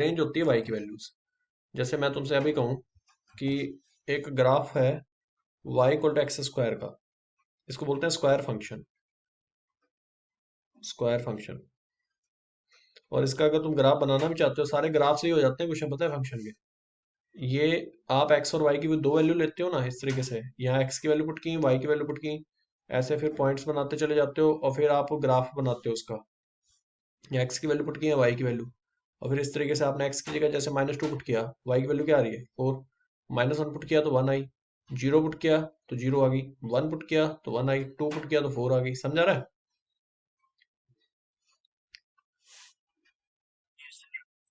Range होती है Y की वैल्यूज। जैसे मैं तुमसे अभी कहूँ कि एक ग्राफ है y equal to x square का, इसको बोलते हैं स्क्वायर फंक्शन। Square function. और इसका अगर तुम ग्राफ बनाना भी चाहते हो, सारे ग्राफ से ही हो जाते हैं क्वेश्चन, पता है फंक्शन के। ये आप एक्स और वाई की भी दो वैल्यू लेते हो ना, इस तरीके से यहाँ एक्स की वैल्यू पुट की, वाई की वैल्यू पुट की, ऐसे फिर पॉइंट्स बनाते चले जाते हो और फिर आप ग्राफ बनाते हो उसका। या एक्स की वैल्यू पुट की है, वाई की वैल्यू, और फिर इस तरीके से आपने एक्स की जगह जैसे -2 पुट किया, वाई की वैल्यू क्या आ रही है 4, -1 पुट किया तो 1 आई, 0 पुट किया तो 0 आ गई, 1 पुट किया तो 1 आई, 2 पुट किया तो 4 आ गई। समझा रहा है?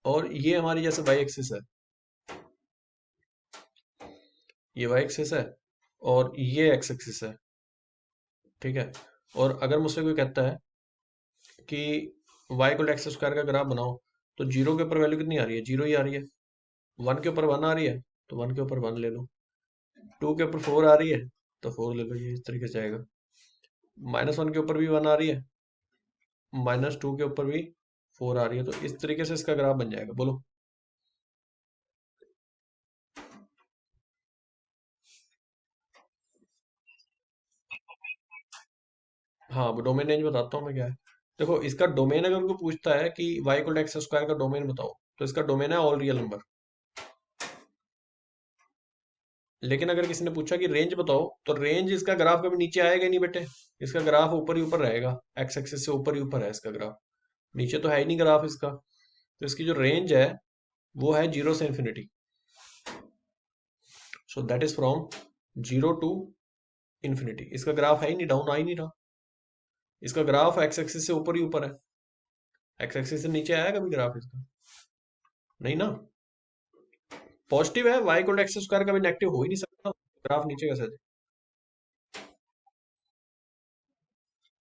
और ये हमारी जैसे वाई एक्सिस है, ये वाई एक्सिस है और ये एक्स एक्सिस है। ठीक है। और अगर मुझसे कोई कहता है कि वाई को एक्स स्क्वायर का ग्राफ बनाओ, तो जीरो के ऊपर वैल्यू कितनी आ रही है? जीरो ही आ रही है। वन के ऊपर वन आ रही है, तो वन के ऊपर वन ले लो। टू के ऊपर फोर आ रही है, तो फोर ले लो। ये इस तरीके से आएगा। -1 के ऊपर भी वन आ रही है, -2 के ऊपर भी फोर आ रही है, तो इस तरीके से इसका ग्राफ बन जाएगा। बोलो। हाँ, वो डोमेन रेंज बताता हूँ मैं क्या है। देखो, इसका डोमेन अगर उनको पूछता है कि वाई को एक्स स्क्वायर का डोमेन बताओ, तो इसका डोमेन है ऑल रियल नंबर। लेकिन अगर किसी ने पूछा कि रेंज बताओ, तो रेंज इसका ग्राफ कभी नीचे आएगा ही नहीं बेटे। इसका ग्राफ ऊपर ही ऊपर रहेगा, एक्स एक्सिस से ऊपर ही ऊपर है इसका ग्राफ। नीचे तो है ही नहीं ग्राफ इसका। तो इसकी जो रेंज है वो है 0 से infinity. So that is from 0 to infinity. इसका ग्राफ है ही नहीं, डाउन आ ही नहीं रहा। इसका ग्राफ एक्स एक्सिस से ऊपर ही ऊपर है। एक्स एक्सिस से नीचे आया कभी ग्राफ इसका? नहीं ना। पॉजिटिव है, वाई को एक्स स्क्वायर कभी नेगेटिव हो ही नहीं सकता। ग्राफ नीचे कैसे जाए?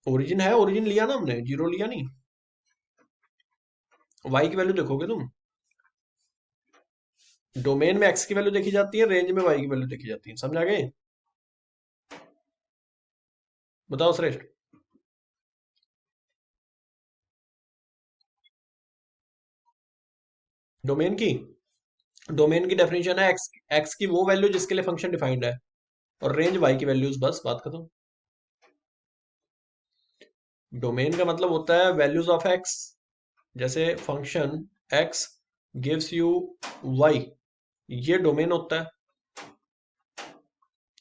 ओरिजिन है, ओरिजिन लिया ना हमने, जीरो लिया नहीं। वाई की वैल्यू देखोगे तुम, डोमेन में एक्स की वैल्यू देखी जाती है, रेंज में वाई की वैल्यू देखी जाती है। समझ आ गए? बताओ श्रेष्ठ। डोमेन की डेफिनेशन है एक्स, एक्स की वो वैल्यू जिसके लिए फंक्शन डिफाइंड है, और रेंज वाई की वैल्यूज। बस बात खत्म। डोमेन का मतलब होता है वैल्यूज ऑफ एक्स। जैसे function x gives you y, ये डोमेन होता है,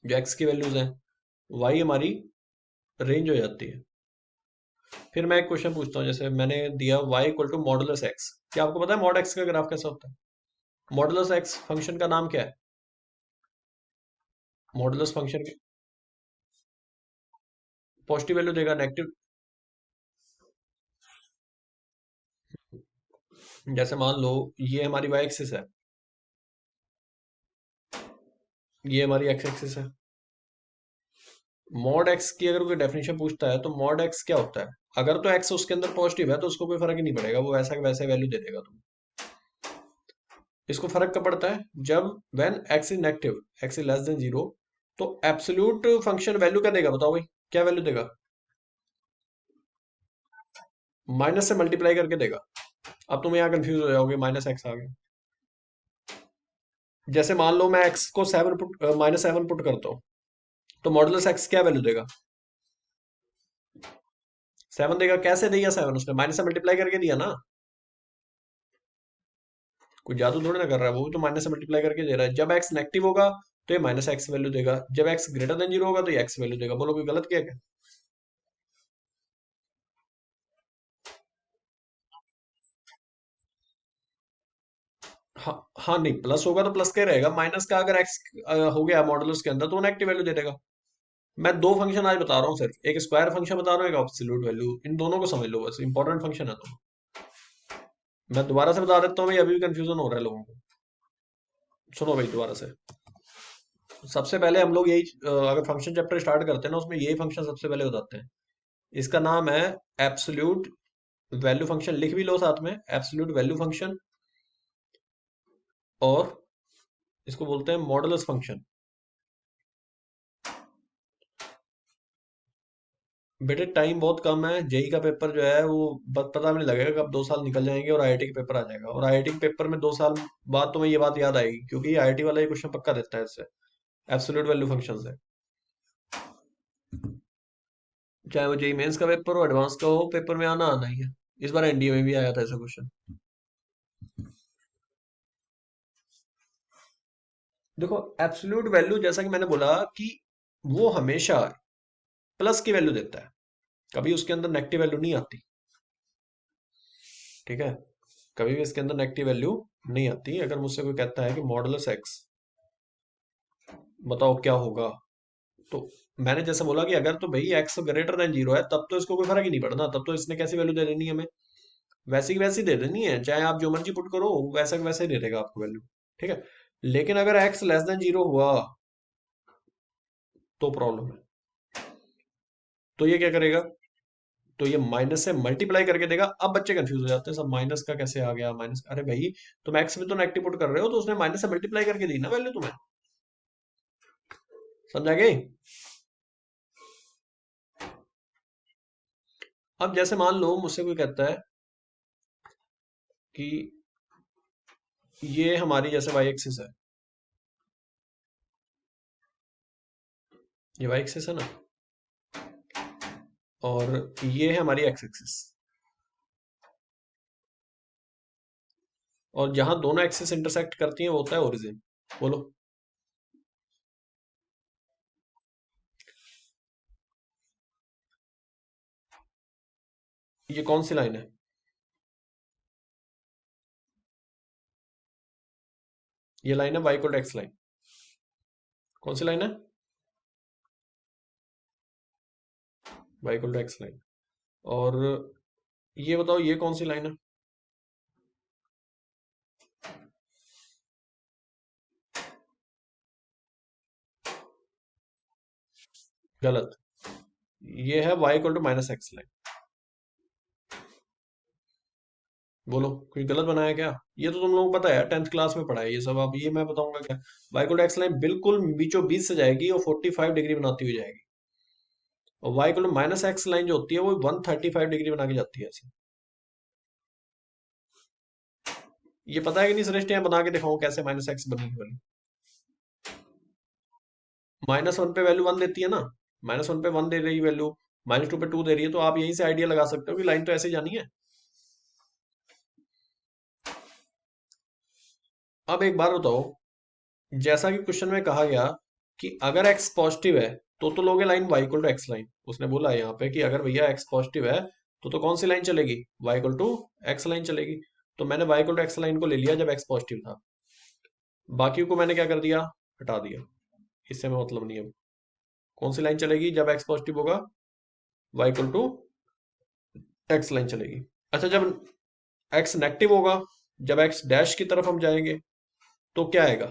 जो एक्स की वैल्यूज हैं। वाई हमारी रेंज हो जाती है। फिर मैं एक क्वेश्चन पूछता हूँ, जैसे मैंने दिया y equal to modulus x. क्या आपको पता है मॉड एक्स का ग्राफ कैसा होता है? मॉडुलस एक्स फंक्शन का नाम क्या है? मॉडुलस फंक्शन की पॉजिटिव वैल्यू देगा, नेगेटिव। जैसे मान लो ये हमारी वाई एक्सिस है, ये हमारी एक्स एक्सिस है। मॉड एक्स की अगर कोई डेफिनेशन पूछता है, तो मॉड एक्स क्या होता है? अगर तो एक्स उसके अंदर पॉजिटिव है, तो उसको कोई फर्क ही नहीं पड़ेगा, वो वैसा वैसे वैल्यू दे देगा तुम। इसको फर्क कब पड़ता है? जब when x is negative, x is less than zero, तो एब्सोल्यूट फंक्शन वैल्यू क्या देगा? बताओ भाई, क्या वैल्यू देगा? माइनस से मल्टीप्लाई करके देगा। अब तुम यहाँ कंफ्यूज हो जाओगे, माइनस एक्स आ गया। जैसे मान लो मैं एक्स को सेवन पुट, -7 पुट करता हूँ, तो मॉडुलस एक्स क्या वैल्यू देगा? 7 देगा। कैसे दिया 7? उसने माइनस से मल्टीप्लाई करके दिया ना। कोई जादू थोड़ी ना कर रहा है, वो भी तो माइनस से मल्टीप्लाई करके दे रहा है। जब एक्स नेगेटिव होगा तो ये माइनस एक्स वैल्यू देगा, जब एक्स ग्रेटर देन जीरो होगा तो ये एक्स वैल्यू देगा। बोलो, कोई गलत किया क्या? हाँ हाँ, नहीं, प्लस होगा तो प्लस का ही रहेगा। माइनस का अगर एक्स हो गया मॉडुलस के अंदर, तो वो नेगेटिव वैल्यू दे देगा। मैं दो फंक्शन आज बता रहा हूँ सिर्फ, एक स्क्वायर फंक्शन बता रहा हूँ, एक एब्सोल्यूट वैल्यू। इन दोनों को समझ लो, बस इंपॉर्टेंट फंक्शन है तो। मैं दोबारा से बता देता हूँ भाई, अभी भी कंफ्यूजन हो रहा है लोगों को। सुनो भाई दोबारा से। सबसे पहले हम लोग यही अगर फंक्शन चैप्टर स्टार्ट करते हैं ना, उसमें यही फंक्शन सबसे पहले बताते हैं। इसका नाम है एब्सोल्यूट वैल्यू फंक्शन। लिख भी लो साथ में, एब्सोल्यूट वैल्यू फंक्शन। और इसको बोलते हैं मॉडुलस फंक्शन। बेटे टाइम बहुत कम है। जेई का पेपर जो है वो पता भी नहीं लगेगा कब 2 साल निकल जाएंगे और आईआईटी का पेपर आ जाएगा। और आईआईटी के पेपर में 2 साल बाद तुम्हें ये बात याद आएगी, क्योंकि आईआईटी वाला ये क्वेश्चन पक्का देता है इससे, एब्सोल्यूट वैल्यू फंक्शन से। चाहे वो जेई मेंस का पेपर हो, एडवांस का हो, पेपर में आना आना ही है। इस बार एनडीए में भी आया था ऐसा क्वेश्चन। देखो, एब्सोल्यूट वैल्यू जैसा कि मैंने बोला कि वो हमेशा प्लस की वैल्यू देता है, कभी उसके अंदर नेगेटिव वैल्यू नहीं आती। ठीक है, कभी भी इसके अंदर नेगेटिव वैल्यू नहीं आती। अगर मुझसे कोई कहता है कि मॉडुलस एक्स बताओ क्या होगा, तो मैंने जैसे बोला कि अगर तो भाई एक्स ग्रेटर देन जीरो है तब तो इसको कोई फर्क ही नहीं पड़ना, तब तो इसने कैसी वैल्यू दे देनी है हमें, वैसी की वैसी दे देनी है, चाहे आप जो मर्जी पुट करो वैसा की वैसा ही दे देगा आपको वैल्यू। ठीक है, लेकिन अगर एक्स लेस देन जीरो हुआ तो प्रॉब्लम है। तो ये क्या करेगा, तो ये माइनस से मल्टीप्लाई करके देगा। अब बच्चे कंफ्यूज हो जाते हैं, सब माइनस का कैसे आ गया, माइनस, अरे भाई तुम एक्स में तो नेगेटिव पुट कर रहे हो, तो उसने माइनस से मल्टीप्लाई करके दी ना वैल्यू तुम्हें। समझा गए। अब जैसे मान लो मुझसे कोई कहता है कि ये हमारी जैसे वाई एक्सिस है, ये वाई एक्सिस है ना, और ये है हमारी एक्स एक्सिस, और जहां दोनों एक्सिस इंटरसेक्ट करती हैं वो होता है ओरिजिन। बोलो। ये कौन सी लाइन है, ये लाइन है y equal to x line. कौन सी लाइन है, y equal to x line. और ये बताओ ये कौन सी लाइन है। गलत, ये है y equal to minus x line. बोलो, कुछ गलत बनाया क्या। ये तो तुम लोगों को पता है, 10th क्लास में पढ़ा है ये सब। अब ये मैं बताऊंगा क्या। Y equal to x line बिल्कुल बीचों बीच से जाएगी और 45 डिग्री बनाती हुई जाएगी, और y equal to minus x line जो होती है वो 135 डिग्री बना के जाती है ऐसे। ये पता है कि नहीं श्रेष्ठ, यहाँ बना के दिखाऊं कैसे माइनस एक्स बनेगी वाली। माइनस वन पे वैल्यू वन देती है ना, माइनस वन पे वन दे रही वैल्यू, माइनस टू पे टू दे रही है, तो आप यहीं से आइडिया लगा सकते हो कि लाइन तो ऐसे जानी है। अब एक बार बताओ, जैसा कि क्वेश्चन में कहा गया कि अगर एक्स पॉजिटिव है तो लोगे line y equal to x line. उसने बोला है यहाँ पे कि अगर भैया एक्स पॉजिटिव है तो कौन सी लाइन चलेगी, y equal to x line चलेगी। तो मैंने y equal to x line को ले लिया जब एक्स पॉजिटिव था, बाकी को मैंने क्या कर दिया, हटा दिया। इससे मैं मतलब नहीं है। कौन सी लाइन चलेगी जब एक्स पॉजिटिव होगा, y equal to x line चलेगी। अच्छा, जब एक्स नेगेटिव होगा, जब एक्स डैश की तरफ हम जाएंगे तो क्या आएगा,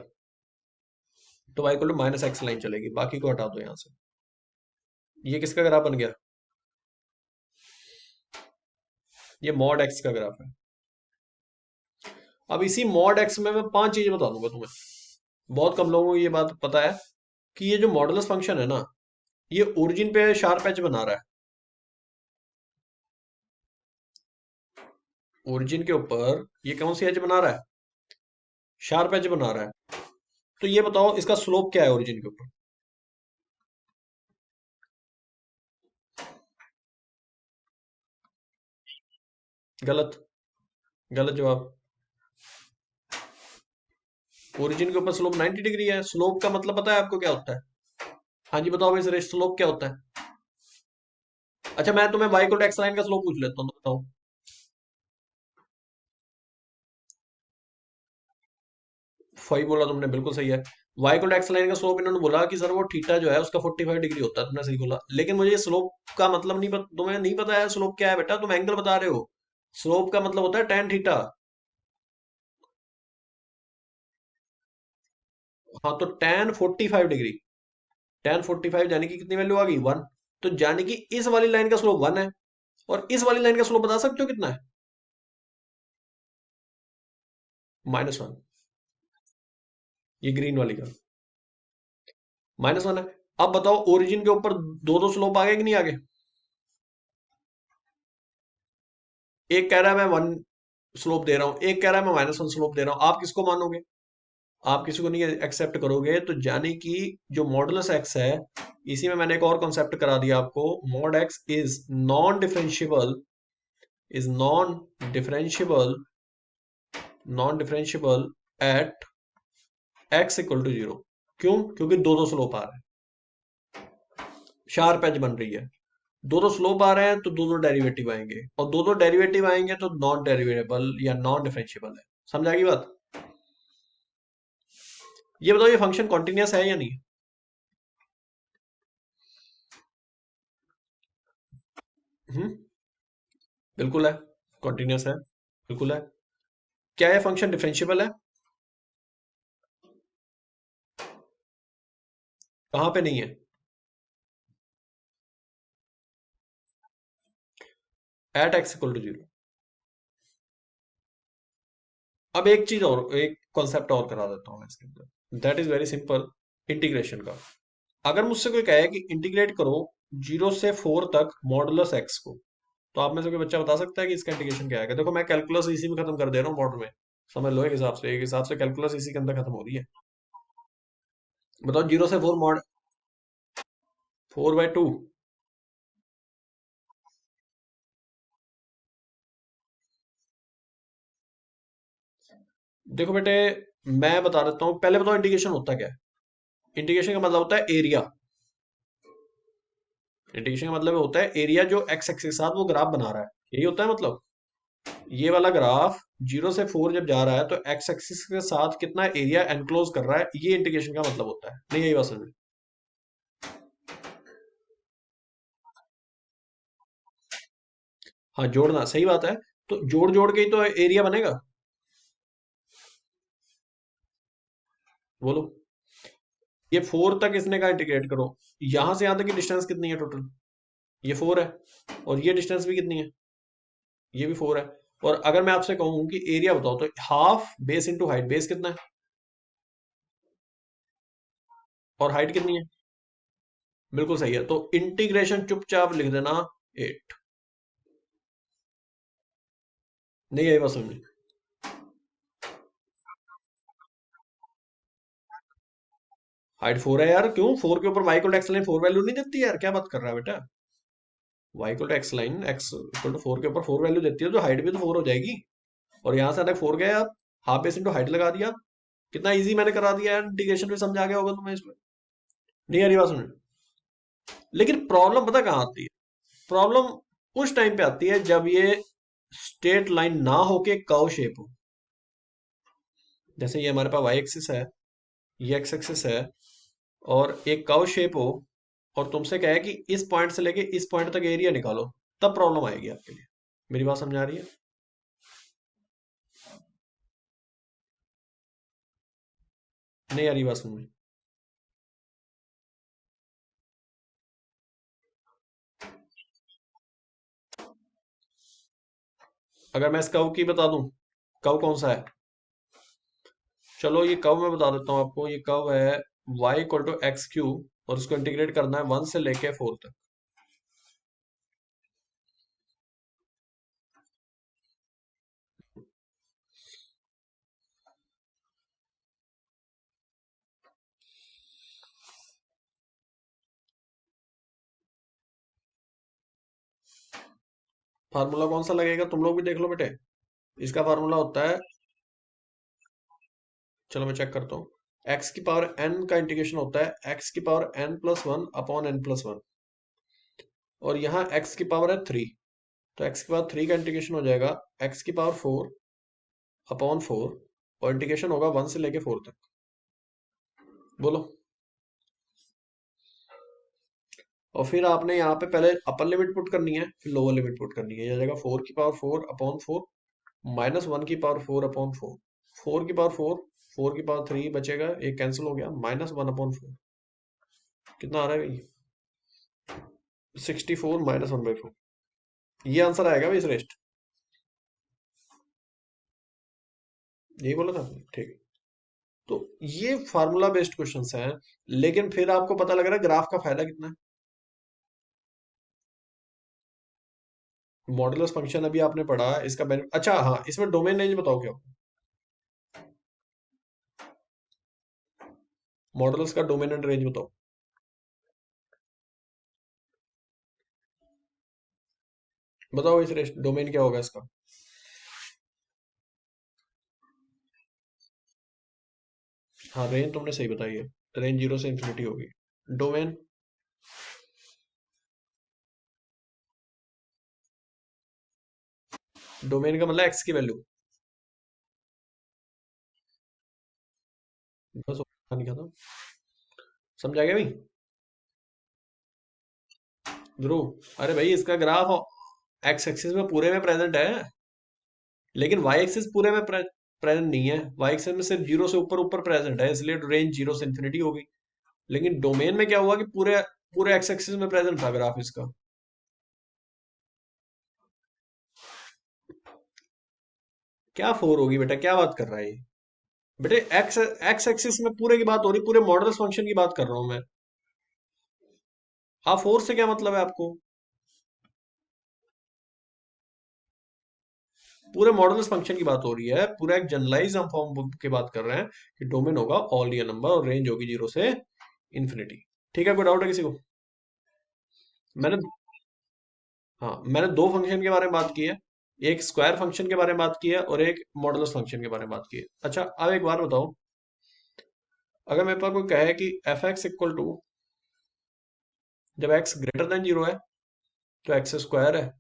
तो y equal to minus x line चलेगी, बाकी को हटा दो यहाँ से। ये किसका ग्राफ बन गया, ये मॉड एक्स का ग्राफ है। अब इसी मॉड एक्स में मैं 5 चीजें बता दूंगा तुम्हें। बहुत कम लोगों को ये बात पता है कि ये जो मॉडुलस फंक्शन है ना, ये ओरिजिन पे शार्प एज बना रहा है। ओरिजिन के ऊपर ये कौन सी एज बना रहा है, शार्प एज बना रहा है। तो ये बताओ इसका स्लोप क्या है ओरिजिन के ऊपर। गलत, गलत जवाब। ओरिजिन के ऊपर स्लोप 90 डिग्री है। स्लोप का मतलब पता है आपको क्या होता है। हाँ जी बताओ भाई सुरेश, स्लोप क्या होता है। अच्छा, मैं तुम्हें वाई को एक्स लाइन का स्लोप पूछ लेता हूँ, तो बताओ। सही बोला तुमने, बिल्कुल सही है। वाई को एक्स लाइन का स्लोप इन्होंने बोला कि सर वो थीटा जो है उसका 45 डिग्री होता है, तुमने सही बोला। लेकिन मुझे स्लोप का मतलब नहीं तुम्हें नहीं पता है स्लोप क्या है बेटा, तुम एंगल बता रहे हो। स्लोप का मतलब होता है टेन थीटा। हाँ, तो टेन 45 डिग्री, टेन 45 यानी कि कितनी वैल्यू आ गई, वन। तो यानी कि इस वाली लाइन का स्लोप वन है, और इस वाली लाइन का स्लोप बता सकते हो कितना है, -1। ये ग्रीन वाली का -1 है। अब बताओ ओरिजिन के ऊपर दो दो स्लोप आ गए कि नहीं आगे। एक कह रहा है मैं 1 स्लोप दे रहा हूं, एक कह रहा है मैं -1 स्लोप दे रहा हूं, आप किसको मानोगे? आप किसी को नहीं एक्सेप्ट करोगे, तो जाने कि जो मॉडुलस एक्स है, इसी में मैंने एक और कॉन्सेप्ट करा दिया आपको। Mod x is differentiable non differentiable at x equal to 0। क्यों? क्योंकि दो दो स्लोप आ रहे हैं, शार्प एज बन रही है। दो दो स्लोप आ रहे हैं तो दो दो डेरिवेटिव आएंगे, और दो दो डेरिवेटिव आएंगे तो नॉन डेरिवेबल या नॉन डिफरेंशिएबल है। समझ आ गई बात? ये बताओ, ये फंक्शन कॉन्टिन्यूस है या नहीं? हम्म, बिल्कुल है। कॉन्टिन्यूस है, बिल्कुल है। क्या ये फंक्शन डिफरेंशिएबल है? कहाँ पे नहीं है? At x equal to 0। अब एक चीज और, एक कॉन्सेप्ट और करा देता हूँ मैं इसके अंदर, that is very simple. Integration का। अगर मुझसे कोई कहे कि इंटीग्रेट करो 0 से 4 तक मॉडुलस एक्स को, तो आप में से कोई बच्चा बता सकता है कि इसका इंटीग्रेशन क्या है? देखो, मैं कैलकुलस इसी में खत्म कर दे रहा हूँ मॉडल में। समझ लो, एक हिसाब से कैलकुलस इसी के अंदर खत्म हो रही है। बताओ, 0 से 4 मॉड 4/2। देखो बेटे, मैं बता देता हूँ, पहले बताओ इंटीग्रेशन होता क्या है? इंटीग्रेशन का मतलब होता है एरिया। इंटीग्रेशन का मतलब होता है एरिया, जो एक्स एक्सिस के साथ वो ग्राफ बना रहा है, यही होता है मतलब। ये वाला ग्राफ 0 से 4 जब जा रहा है तो एक्स एक्सिस के साथ कितना एरिया एनक्लोज कर रहा है, ये इंटीग्रेशन का मतलब होता है। नहीं, यही बात समझ में? हाँ, जोड़ना सही बात है। तो जोड़ जोड़ के ही तो एरिया बनेगा। बोलो। ये 4 तक इसने कहा इंटीग्रेट करो, यहां से यहां तक की डिस्टेंस कितनी है टोटल? ये 4 है। और ये डिस्टेंस भी कितनी है? ये भी 4 है। और अगर मैं आपसे कहूं कि एरिया बताओ, तो half base into height, base कितना है और हाइट कितनी है? बिल्कुल सही है। तो इंटीग्रेशन चुपचाप लिख देना 8। नहीं, यही बात समझ। हाइट 4 है यार, क्यों? 4 के ऊपर y equal to x line 4 value नहीं देती यार, क्या बात कर रहा है बेटा? Y equal to x line x equal to 4 के ऊपर 4 वैल्यू देती है, तो हाइट भी तो 4 हो जाएगी। और यहां से अलग 4 गए आप, हाफ बेस इंटू हाइट लगा दिया। कितना इजी मैंने करा दिया यार, इंटीग्रेशन भी समझ आ गया होगा तुम्हें इसमें। नहीं यार, ये बात सुन। लेकिन प्रॉब्लम पता कहाँ आती है? प्रॉब्लम उस टाइम पे आती है जब ये स्ट्रेट लाइन ना होके कर्व शेप हो। जैसे ये हमारे पास वाई एक्सिस है, ये एक्स एक्सिस है, और एक कर्व शेप हो, और तुमसे कहे कि इस पॉइंट से लेके इस पॉइंट तक एरिया निकालो, तब प्रॉब्लम आएगी आपके लिए। मेरी बात समझ आ रही है? नहीं आ रही बात समझ में? अगर मैं इस कर्व की बता दूं, कर्व कौन सा है? चलो, ये कर्व मैं बता देता हूँ आपको। ये कर्व है y equal to x cube, और उसको इंटीग्रेट करना है 1 से लेके 4 तक। फार्मूला कौन सा लगेगा, तुम लोग भी देख लो बेटे। इसका फार्मूला होता है, चलो मैं चेक करता हूँ। एक्स की पावर n का इंटीग्रेशन होता है एक्स की पावर n+1 अपॉन n+1। और यहाँ एक्स की पावर है 3, तो एक्स की पावर 3 का इंटीग्रेशन हो जाएगा एक्स की पावर 4 अपॉन 4, और इंटीग्रेशन होगा 1 से लेके 4 तक। बोलो। और फिर आपने यहाँ पे पहले अपर लिमिट पुट करनी है, फिर लोअर लिमिट पुट करनी है। यह जाएगा 4 की पावर 4 अपॉन 4 -1 की पावर 4 अपॉन 4। 4 की पावर 4, 4 की पावर 3 बचेगा, एक कैंसिल हो गया, -1/4। कितना आ रहा है भाई? 64 -1/4। ये आंसर आएगा भाई इस रेस्ट। यही बोला था आपने, ठीक है। तो ये फार्मूला बेस्ड क्वेश्चंस हैं। लेकिन फिर आपको पता लग रहा है ग्राफ का फायदा कितना है। मॉडुलस फंक्शन अभी आपने पढ़ा, इसका बेनिफिट, अच्छा हाँ, इसमें डोमेन रेंज बताओ क्या होगा। मॉडुलस का डोमेन एंड रेंज बताओ। बताओ इस डोमेन क्या होगा इसका। हाँ, रेंज तुमने सही बताई है, रेंज 0 से इंफिनिटी होगी। डोमेन, डोमेन का मतलब एक्स की वैल्यू। बस कहानी खत्म। समझा गया भाई। ध्रुव, अरे भाई इसका ग्राफ एक्स एक्सिस में पूरे में प्रेजेंट है, लेकिन वाई एक्सिस पूरे में प्रेजेंट नहीं है। वाई एक्सिस में सिर्फ जीरो से ऊपर ऊपर प्रेजेंट है, इसलिए रेंज 0 से इंफिनिटी होगी। लेकिन डोमेन में क्या हुआ कि पूरे पूरे एक्स एक्सिस में प्रेजेंट था ग्राफ इसका। क्या फोर होगी बेटा, क्या बात कर रहा है ये। बेटे एक्स एक्स एक्सिस में पूरे की बात हो रही, पूरे मॉडुलस फंक्शन की बात कर रहा हूं मैं। हाँ, फोर से क्या मतलब है आपको। पूरे मॉडुलस फंक्शन की बात हो रही है, पूरा एक जनरलाइज हम फॉर्म की बात कर रहे हैं कि डोमेन होगा ऑल रियल नंबर और रेंज होगी 0 से इन्फिनिटी। ठीक है, कोई डाउट है किसी को। मैंने हाँ, मैंने दो फंक्शन के बारे में बात की है, एक स्क्वायर फंक्शन के बारे में बात की है और एक मॉडुलस फंक्शन के बारे में बात की है। अच्छा, अब एक बार बताओ, अगर मेरे पास कोई कहे कि एफ एक्स इक्वल टू, जब एक्स ग्रेटर देन जीरो है तो एक्स स्क्वायर है,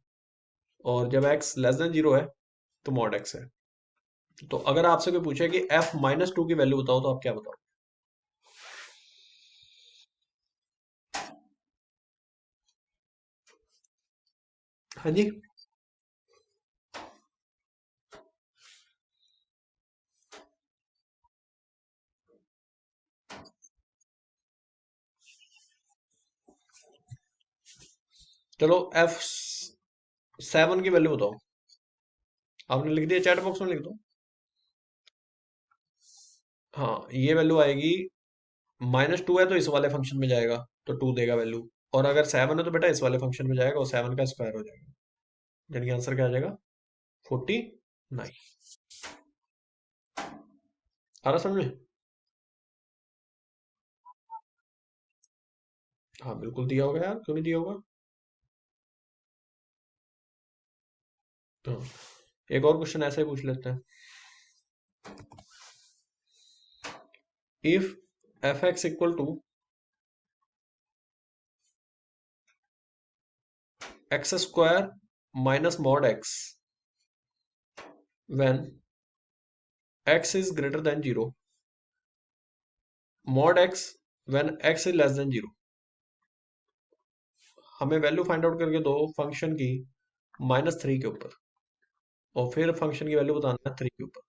और जब एक्स लेस देन जीरो है तो मॉड एक्स है। तो अगर आपसे कोई पूछे कि एफ माइनस टू की वैल्यू बताओ, तो आप क्या बताओ। हाँ जी। चलो एफ सेवन की वैल्यू बताओ। आपने लिख दिया, चैट बॉक्स में लिख दो। हाँ, ये वैल्यू आएगी, माइनस टू है तो इस वाले फंक्शन में जाएगा तो टू देगा वैल्यू, और अगर सेवन है तो बेटा इस वाले फंक्शन में जाएगा और सेवन का स्क्वायर हो जाएगा। यानी कि आंसर क्या आ जाएगा, 49। आ रहा समझ में। हाँ बिल्कुल दिया होगा यार, क्यों नहीं दिया होगा। तो एक और क्वेश्चन ऐसे ही पूछ लेते हैं। If f x equal to x square minus mod x when x is greater than zero, mod x when x is less than zero, हमें वैल्यू फाइंड आउट करके दो फंक्शन की -3 के ऊपर, और फिर फंक्शन की वैल्यू बताना है 3 के ऊपर।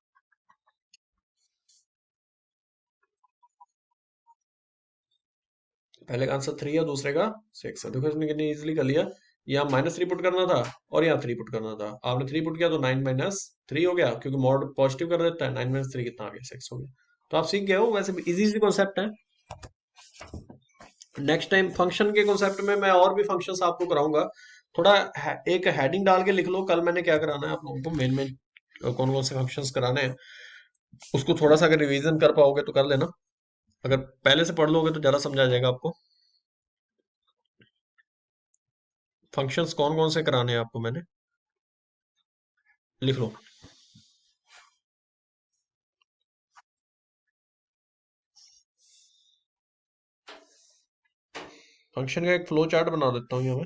पहले का आंसर 3 है, दूसरे का 6 है। देखो इसने कितनी इजीली कर लिया। यहाँ -3 पुट करना था और यहाँ 3 पुट करना था, आपने 3 पुट किया तो 9 - 3 हो गया, क्योंकि मॉड पॉजिटिव कर देता है। 9 - 3 कितना आ गया, 6 हो गया। तो आप सीख गए हो, वैसे इजी इजी कॉन्सेप्ट है। नेक्स्ट टाइम फंक्शन के कॉन्सेप्ट में मैं और भी फंक्शंस आपको कराऊंगा। थोड़ा एक हेडिंग डाल के लिख लो, कल मैंने क्या कराना है आप लोगों को, मेन मेन कौन कौन से फंक्शंस कराने हैं, उसको थोड़ा सा अगर रिवीजन कर पाओगे तो कर लेना। अगर पहले से पढ़ लोगे तो ज्यादा समझ आ जाएगा आपको। फंक्शंस कौन कौन से कराने हैं आपको मैंने, लिख लो। फंक्शन का एक फ्लो चार्ट बना देता हूँ यहाँ मैं,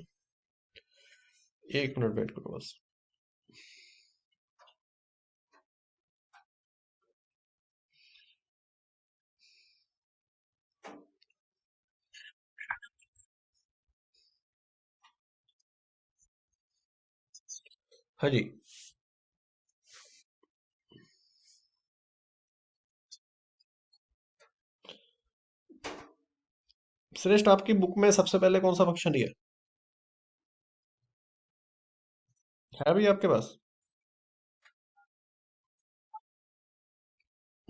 1 मिनट वेट करो बस। हाँ जी। श्रेष्ठ, आपकी बुक में सबसे पहले कौन सा फंक्शन है। है भी आपके पास।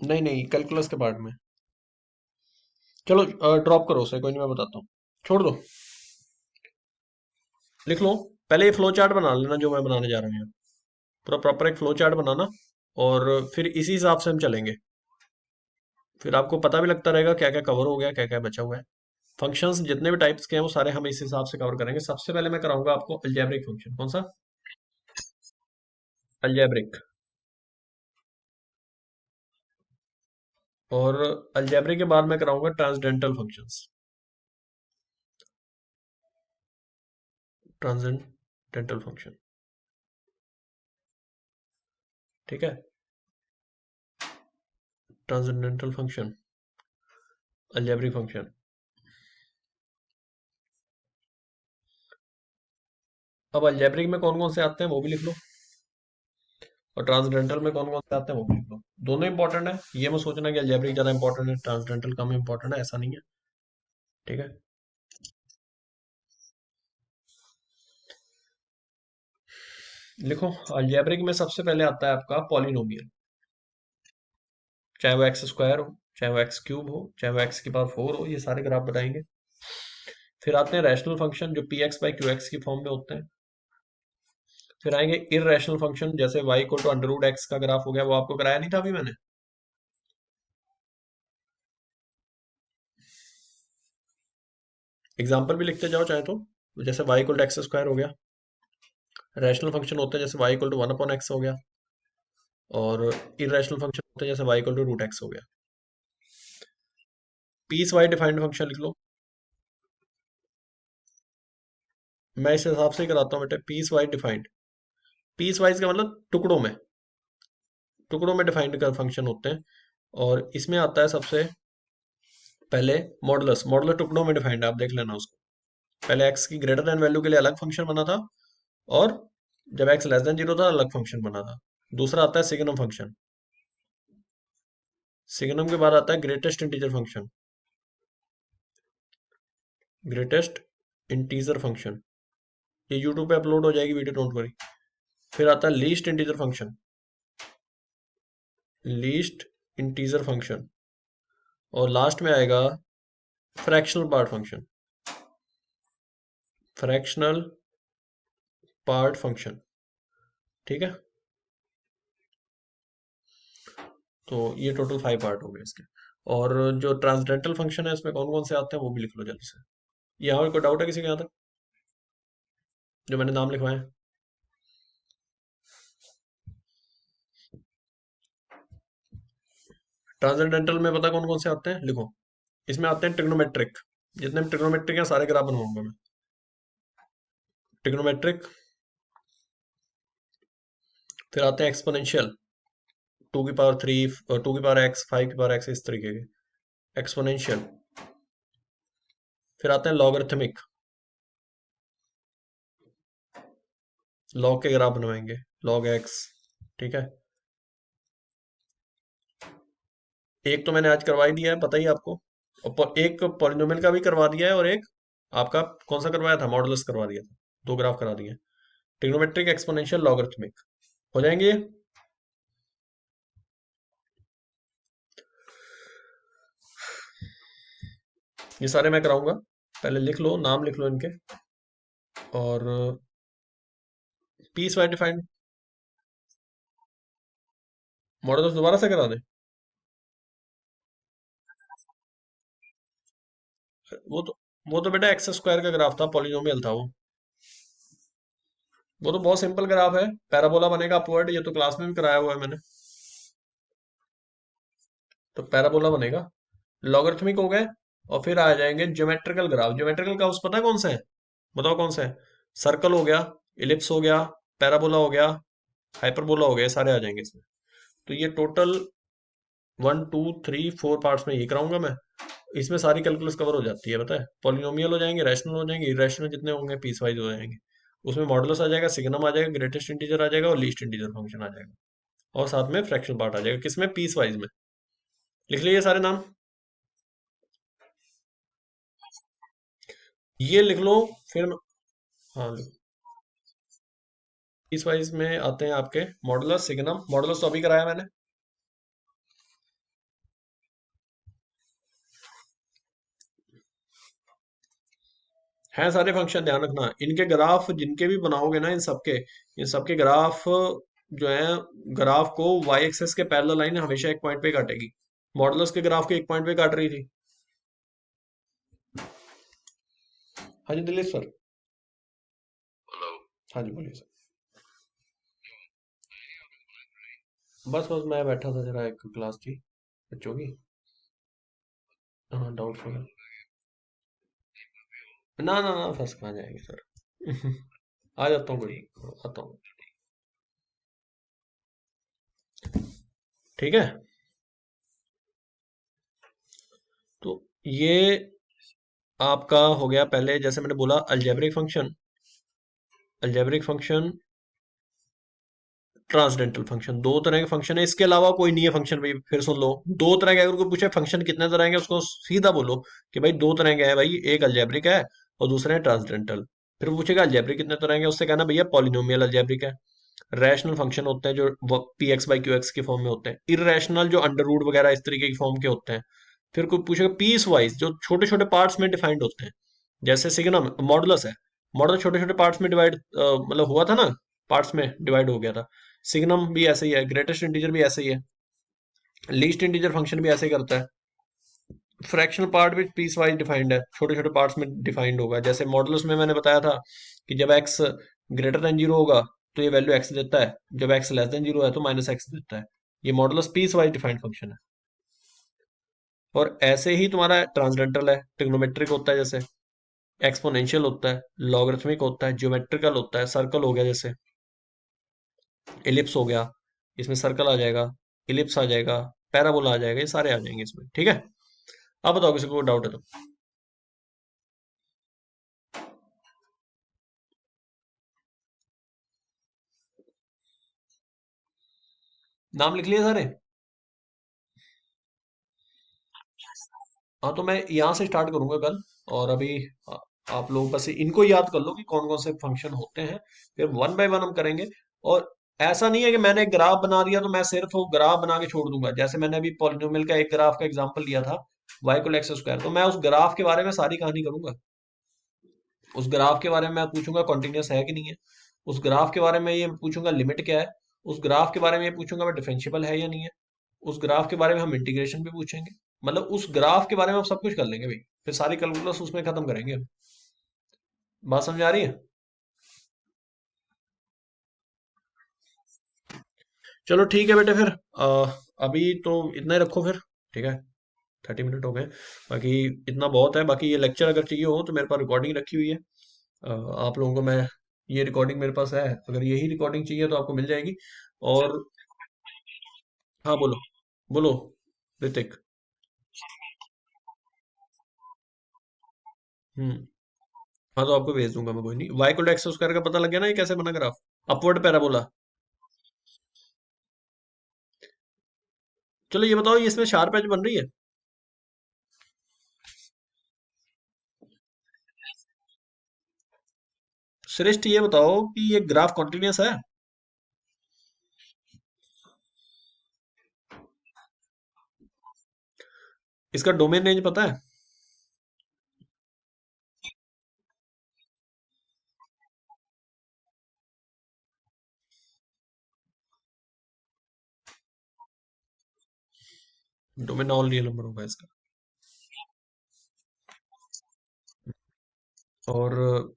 नहीं नहीं, कैलकुलस के पार्ट में। चलो ड्रॉप करो उसे, कोई नहीं, मैं बताता हूँ। छोड़ दो, लिख लो। पहले ये फ्लो चार्ट बना लेना जो मैं बनाने जा रहा हूँ यहाँ। पूरा प्रॉपर एक फ्लो चार्ट बनाना, और फिर इसी हिसाब से हम चलेंगे। फिर आपको पता भी लगता रहेगा क्या क्या कवर हो गया, क्या क्या बचा हुआ है। फंक्शंस जितने भी टाइप्स के हैं वो सारे हम इस हिसाब से कवर करेंगे। सबसे पहले मैं कराऊंगा आपको अलजेब्रिक फंक्शन। कौन सा? अलजेब्रिक। और अलजेब्रिक के बाद मैं कराऊंगा ट्रांसडेंटल फंक्शंस। ट्रांसडेंटल फंक्शन, ठीक है। Transcendental function, algebraic function. अब अलजेब्रिक में कौन कौन से आते हैं वो भी लिख लो, और ट्रांसडेंटल में कौन कौन से आते हैं वो भी लिख लो। दोनों इंपॉर्टेंट है, ये मत सोचना कि अलजेब्रिक ज्यादा इंपॉर्टेंट है ट्रांसडेंटल कम इंपॉर्टेंट है, ऐसा नहीं है, ठीक है। लिखो, अलजेब्रिक में सबसे पहले आता है आपका पॉलिनोमियल। चाहे वो एक्स स्क्वायर हो, चाहे वो एक्स क्यूब हो, चाहे वो एक्स की पावर 4 हो, ये सारे ग्राफ बताएंगे। फिर आते हैं रैशनल फंक्शन जो P x by Q x की फॉर्म में होते हैं। फिर आएंगे इररेशनल फंक्शन, जैसे y equal to under root x का ग्राफ हो गया, वो आपको कराया नहीं था अभी मैंने। एग्जाम्पल भी लिखते जाओ चाहे तो, जैसे y equal to x square हो गया। रैशनल फंक्शन होते हैं जैसे y इक्वल टू 1/x हो गया, और इररेशनल फंक्शन होते हैं जैसे y equal to root x हो गया। पीस वाई डिफाइंड फंक्शन लिख लो। मैं इस हिसाब से ही कराता हूँ बेटा, piecewise defined. Piecewise का मतलब टुकड़ों में, टुकड़ों में डिफाइंड कर फंक्शन होते हैं। और इसमें आता है सबसे पहले मॉडुलस। मॉडुलस टुकड़ों में डिफाइंड है, आप देख लेना उसको। पहले एक्स की ग्रेटर देन वैल्यू के लिए अलग फंक्शन बना था, और जब एक्स लेस देन जीरो था अलग फंक्शन बना था। दूसरा आता है सिग्नम फंक्शन। सिग्नम के बाद आता है greatest integer function. Greatest integer function, ये यूट्यूब पे अपलोड हो जाएगी वीडियो, डोंट वरी। फिर आता है least integer function. Least integer function. और लास्ट में आएगा fractional part function. Fractional part function, ठीक है। तो ये टोटल 5 पार्ट हो गए इसके। और जो ट्रांसडेंटल फंक्शन है इसमें कौन कौन से आते हैं वो भी लिख लो जल्दी से। यहाँ कोई डाउट है किसी के यहाँ तक, जो मैंने नाम लिखवाए हैं? ट्रांसडेंटल में पता कौन कौन से आते हैं, लिखो। इसमें आते हैं ट्रिग्नोमेट्रिक। जितने भी ट्रिग्नोमेट्रिक हैं सारे ग्राफ बनवाऊंगा मैं। ट्रिग्नोमेट्रिक। फिर आते हैं एक्सपोनेंशियल, 2 की पावर 3, 2 की पावर x, 5 की पावर x, इस तरीके के एक्सपोनेंशियल। फिर आते हैं लॉगरिथमिक, लॉग के ग्राफ बनवाएंगे, लॉग एक्स, ठीक है। एक तो मैंने आज करवा ही दिया है, पता ही है आपको। और एक पॉलिनोमियल का भी करवा दिया है, और एक आपका कौन सा करवाया था, मॉडुलस करवा दिया था। दो ग्राफ करा दिए। ट्रिग्नोमेट्रिक, एक्सपोनेंशियल, लॉगरिथमिक हो जाएंगे ये। ये सारे मैं कराऊंगा। पहले लिख लो, नाम लिख लो इनके। और पीस वाइज डिफाइंड मॉडुलस दोबारा से करा दे। वो तो बेटा एक्स स्क्वायर का ग्राफ था, पॉलिनोमियल था वो। वो तो बहुत सिंपल ग्राफ है, पैराबोला बनेगा अपवर्ड, ये तो क्लास में भी कराया हुआ है मैंने। तो पैराबोला बनेगा। लॉगरिथमिक हो गए। और फिर आ जाएंगे ज्योमेट्रिकल ग्राफ। ज्योमेट्रिकल का उस पता है कौन सा है? बताओ कौन सा है। सर्कल हो गया, इलिप्स हो गया, पैराबोला हो गया, हाइपरबोला हो गया, ये सारे आ जाएंगे इसमें। तो ये टोटल 1 2 3 4 पार्ट्स में ये कराऊंगा मैं। इसमें सारी कैलकुलस कवर हो जाती है, पता है। पॉलिनोमियल हो जाएंगे, रैशनल हो जाएंगे, इरेशनल जितने होंगे पीस वाइज हो जाएंगे। उसमें मॉडुलस आ जाएगा, सिग्नम आ जाएगा, ग्रेटेस्ट इंटीजर आ जाएगा, और लीस्ट इंटीजर फंक्शन आ जाएगा। और साथ में फ्रैक्शनल पार्ट आ जाएगा, किसमें, पीस वाइज में। लिख लिए सारे नाम। ये लिख लो। फिर हाँ, पीस वाइज में आते हैं आपके मॉडुलस, सिग्नम। मॉडुलस तो अभी कराया मैंने। हैं सारे फंक्शन, ध्यान रखना इनके ग्राफ जिनके भी बनाओगे ना, इन सबके ग्राफ जो है, ग्राफ को वाई एक्सेस के पैरेलल लाइन हमेशा एक पॉइंट पे काटेगी। मॉडुलस के ग्राफ के एक पॉइंट पे काट रही थी। हाँ जी दिलीप सर। हाँ जी बोलिए सर। बस बस मैं बैठा था, जरा एक क्लास थी बच्चों की। हाँ डाउटफुल है। ना ना ना, फंस कहाँ जाएंगे सर। आ जाता हूँ, कोई आता हूँ। ठीक है। तो ये आपका हो गया पहले, जैसे मैंने बोला algebraic function, algebraic function, transcendental function, दो तरह के फंक्शन है, इसके अलावा कोई नहीं है फंक्शन भाई। फिर सुन लो, दो तरह के, अगर कोई पूछे फंक्शन कितने तरह के, उसको सीधा बोलो कि भाई दो तरह के हैं भाई, एक अलजेब्रिक है और दूसरा है ट्रांसडेंटल। फिर पूछेगा अलजेब्रिक कितने तरह के हैं, उससे कहना भैया पॉलिनोमियल अलजेब्रिक है। रैशनल फंक्शन होते हैं जो P x by Q x के फॉर्म में होते हैं। इरेशनल जो अंडर रूट वगैरह इस तरीके की फॉर्म के होते हैं। फिर कोई पूछेगा पीस वाइज, जो छोटे छोटे पार्ट्स में डिफाइंड होते हैं। जैसे सिग्नम मॉडुलस है, मॉडुलस छोटे छोटे पार्ट्स में डिवाइड, मतलब हुआ था ना, पार्ट्स में डिवाइड हो गया था। सिग्नम भी ऐसे ही है, ग्रेटेस्ट इंटीजर भी ऐसे ही है, लीस्ट इंटीजर फंक्शन भी ऐसे ही करता है। फ्रैक्शनल पार्ट भी पीस वाइज डिफाइंड है, छोटे छोटे पार्ट्स में डिफाइंड होगा। जैसे मॉडुलस में मैंने बताया था कि जब एक्स ग्रेटर देन जीरो होगा तो ये वैल्यू एक्स देता है, जब एक्स लेस देन जीरो है तो माइनस एक्स देता है। ये modulus piecewise defined function है। और ऐसे ही तुम्हारा ट्रांसडेंटल है, ट्रिग्नोमेट्रिक होता है, जैसे एक्सपोनेंशियल होता है, लॉगरिथमिक होता है, ज्योमेट्रिकल होता है, सर्कल हो गया, जैसे इलिप्स हो गया, इसमें सर्कल आ जाएगा, इलिप्स आ जाएगा, पैराबोला आ जाएगा, ये सारे आ जाएंगे इसमें। ठीक है। आप बताओ किसी को डाउट है तो। नाम लिख लिए सारे। हाँ तो मैं यहाँ से स्टार्ट करूंगा कल। और अभी आ- आप लोग बस इनको याद कर लो कि कौन कौन से फंक्शन होते हैं, फिर वन बाय वन हम करेंगे। और ऐसा नहीं है कि मैंने एक ग्राफ बना दिया तो मैं सिर्फ वो ग्राफ बना के छोड़ दूंगा। जैसे मैंने अभी पॉलिनोमियल का एक ग्राफ का एग्जांपल लिया था, वाई को एक्स स्क्वायर, तो मैं उस ग्राफ के बारे में सारी कहानी करूंगा। उस ग्राफ के बारे में मैं पूछूंगा कॉन्टिन्यूस है कि नहीं है। उस ग्राफ के बारे में ये पूछूंगा लिमिट क्या है। उस ग्राफ के बारे में ये पूछूंगा मैं डिफरेंशिएबल है या नहीं है। उस ग्राफ के बारे में हम इंटीग्रेशन भी पूछेंगे। मतलब उस ग्राफ के बारे में हम सब कुछ कर लेंगे भाई, फिर सारी कैलकुलस उसमें खत्म करेंगे हम। बात समझ आ रही है। चलो ठीक है बेटे, फिर अभी तो इतना ही रखो फिर। ठीक है। 30 मिनट हो गए। बाकी इतना बहुत है, बाकी ये लेक्चर अगर चाहिए हो तो मेरे पास रिकॉर्डिंग रखी हुई है। आप लोगों को मैं, ये रिकॉर्डिंग मेरे पास है, अगर यही रिकॉर्डिंग चाहिए तो आपको मिल जाएगी। और हाँ बोलो, बोलो ऋतिक। हम्म। हाँ तो आपको भेज दूंगा मैं, कोई नहीं। वाई को एक्स स्क्वायर का पता लग गया ना, ये कैसे बना ग्राफ, अपवर्ड पैराबोला। चलो ये बताओ, ये इसमें शार्प एज बन रही है। श्रेष्ठ ये बताओ कि ये ग्राफ कॉन्टिन्यूअस है। इसका डोमेन रेंज पता है। डोमेन ऑल रियल नंबर होगा इसका। और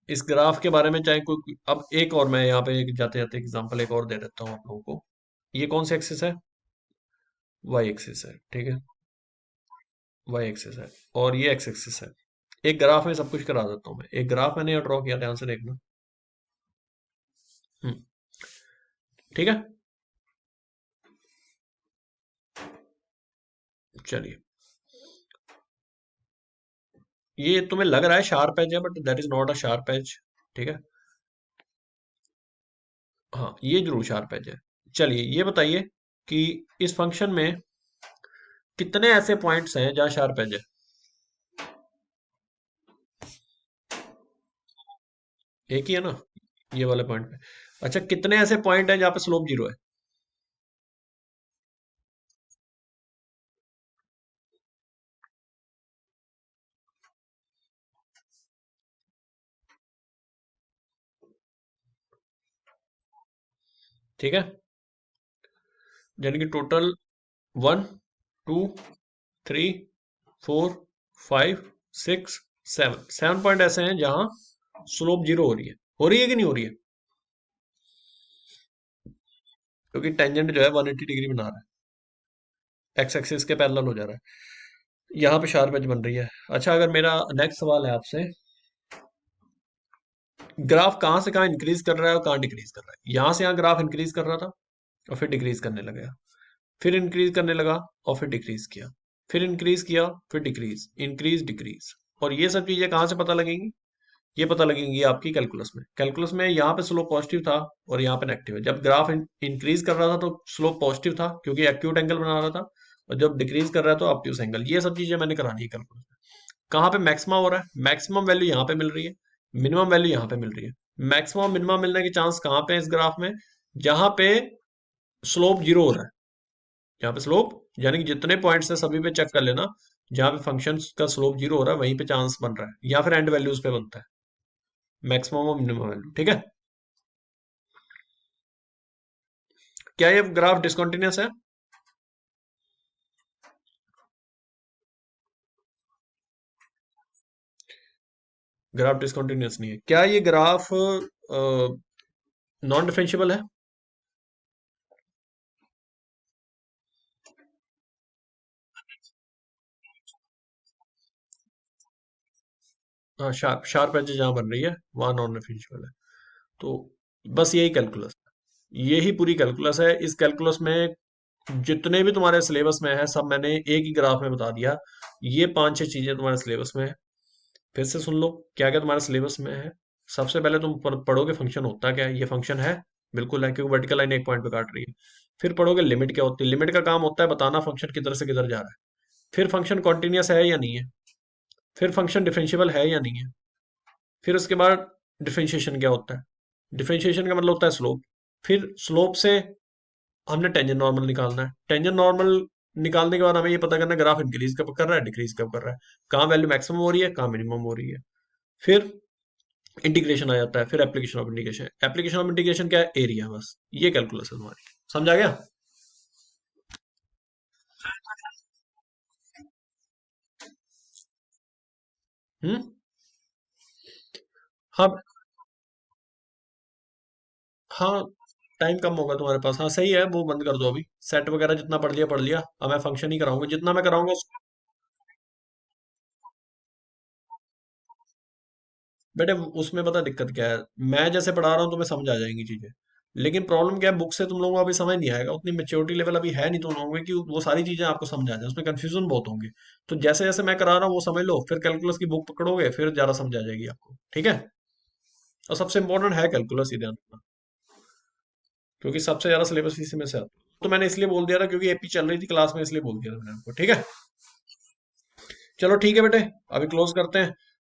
इस ग्राफ के बारे में चाहे कोई, अब एक और मैं यहाँ पे एक जाते जाते एग्जांपल एक और दे देता हूँ आप लोगों को। ये कौन सी एक्सिस है, वाई एक्सिस है, ठीक है। वाई एक्सिस है और ये एक्स एक्सिस है। एक ग्राफ में सब कुछ करा देता हूँ मैं। एक ग्राफ मैंने यहाँ ड्रॉ किया, ध्यान से देखना। हम्म। ठीक है। चलिए, ये तुम्हें लग रहा है शार्प एज है, but that is not a sharp edge. ठीक है। हाँ ये जरूर शार्प एज है। चलिए ये बताइए कि इस फंक्शन में कितने ऐसे पॉइंट्स हैं जहाँ शार्प एज है। एक ही है ना, ये वाले पॉइंट पे। अच्छा, कितने ऐसे पॉइंट हैं जहाँ पे स्लोप जीरो है। ठीक है, यानी कि टोटल 1 2 3 4 5 6 7 7 पॉइंट ऐसे हैं जहां स्लोप जीरो हो रही है कि नहीं हो रही है, क्योंकि टेंजेंट जो है 180 डिग्री बना रहा है, एक्स एक्सिस के पैरेलल हो जा रहा है, यहाँ पे शार्प एज बन रही है। अच्छा, अगर मेरा नेक्स्ट सवाल है आपसे, ग्राफ कहाँ से कहाँ इंक्रीज कर रहा है और कहाँ डिक्रीज कर रहा है। यहाँ से यहाँ ग्राफ इंक्रीज कर रहा था और फिर डिक्रीज करने लगा, फिर इंक्रीज करने लगा और फिर डिक्रीज किया, फिर इंक्रीज किया, फिर डिक्रीज, इंक्रीज डिक्रीज। और ये सब चीजें कहाँ से पता लगेंगी, ये पता लगेंगी आपकी कैलकुलस में। कैलकुलस में यहाँ पे स्लोप पॉजिटिव था और यहाँ पे नेगेटिव है। जब ग्राफ इंक्रीज कर रहा था तो स्लोप पॉजिटिव था क्योंकि एक्यूट एंगल बना रहा था, और जब डिक्रीज कर रहा है तो ऑब्ट्यूज एंगल। ये सब चीजें मैंने करानी है कैलकुलस में। कहाँ पे मैक्सिमम हो रहा है, मैक्सिमम वैल्यू यहाँ पे मिल रही है, मिनिमम वैल्यू यहाँ पे मिल रही है। मैक्सिमम मिनिमम मिलने के चांस कहाँ पे है इस ग्राफ में, जहां पे स्लोप जीरो हो रहा है। यहाँ पे स्लोप यानी कि जितने पॉइंट्स है सभी पे चेक कर लेना, जहां पे फंक्शन का स्लोप जीरो हो रहा है वहीं पे चांस बन रहा है, या फिर एंड वैल्यूज पे बनता है मैक्सिमम और मिनिमम वैल्यू। ठीक है, क्या ये ग्राफ डिसकंटिन्यूअस है, ग्राफ डिसकंटिन्यूअस नहीं है। क्या ये ग्राफ नॉन डिफरेंशियबल है, हाँ, शार्प शार्प एज जहां बन रही है वहां नॉन डिफरेंशियबल है। तो बस यही कैलकुलस, यही पूरी कैलकुलस है। इस कैलकुलस में जितने भी तुम्हारे सिलेबस में है सब मैंने एक ही ग्राफ में बता दिया। ये 5 6 चीजें तुम्हारे सिलेबस में है, फिर से सुन लो क्या क्या तुम्हारे सिलेबस में है। सबसे पहले तुम पढ़ोगे फंक्शन होता क्या है, ये फंक्शन है, बिल्कुल है क्योंकि वर्टिकल लाइन एक पॉइंट पे काट रही है। फिर पढ़ोगे लिमिट क्या होती है, लिमिट का काम होता है बताना फंक्शन किधर से किधर जा रहा है। फिर फंक्शन कॉन्टिन्यूस है या नहीं है, फिर फंक्शन डिफरेंशियबल है या नहीं है। फिर उसके बाद डिफरेंशिएशन क्या होता है, डिफरेंशिएशन का मतलब होता है स्लोप। फिर स्लोप से हमने टेंजेंट नॉर्मल निकालना है, टेंजेंट नॉर्मल निकालने के बाद हमें ये पता करना है ग्राफ इंक्रीज कब कर रहा है, डिक्रीज कब कर रहा है, कहाँ वैल्यू मैक्सिमम हो रही है, कहाँ मिनिमम हो रही है। फिर इंटीग्रेशन आ जाता है, फिर application of integration. Application of integration क्या है, एरिया। बस ये कैलकुलस है तुम्हारी, समझा गया। हम्म, हाँ हाँ, टाइम कम होगा तुम्हारे पास, हाँ सही है, वो बंद कर दो अभी। सेट वगैरह जितना पढ़ लिया, अब मैं फंक्शन ही कराऊंगा, जितना मैं कराऊंगा बेटे उसमें पता दिक्कत क्या है, मैं जैसे पढ़ा रहा हूँ तुम्हें समझ आ जाएंगी चीजें, लेकिन प्रॉब्लम क्या है, बुक से तुम लोगों को अभी समझ नहीं आएगा, उतनी मेच्योरिटी लेवल अभी है नहीं तुम लोगों में कि वो सारी चीजें आपको समझ आ जाए, उसमें कंफ्यूजन बहुत होंगे। तो जैसे जैसे मैं करा रहा हूँ वो समझ लो, फिर कैलकुलस की बुक पकड़ोगे फिर ज्यादा समझ आ जाएगी आपको। ठीक है, और सबसे इंपॉर्टेंट है कैलकुलस, ही ध्यान रखना, क्योंकि सबसे ज्यादा सिलेबस इसी में से आता है। तो मैंने इसलिए बोल दिया था क्योंकि एपी चल रही थी क्लास में, इसलिए बोल दिया था मैंने आपको। ठीक है, चलो ठीक है बेटे, अभी क्लोज करते हैं।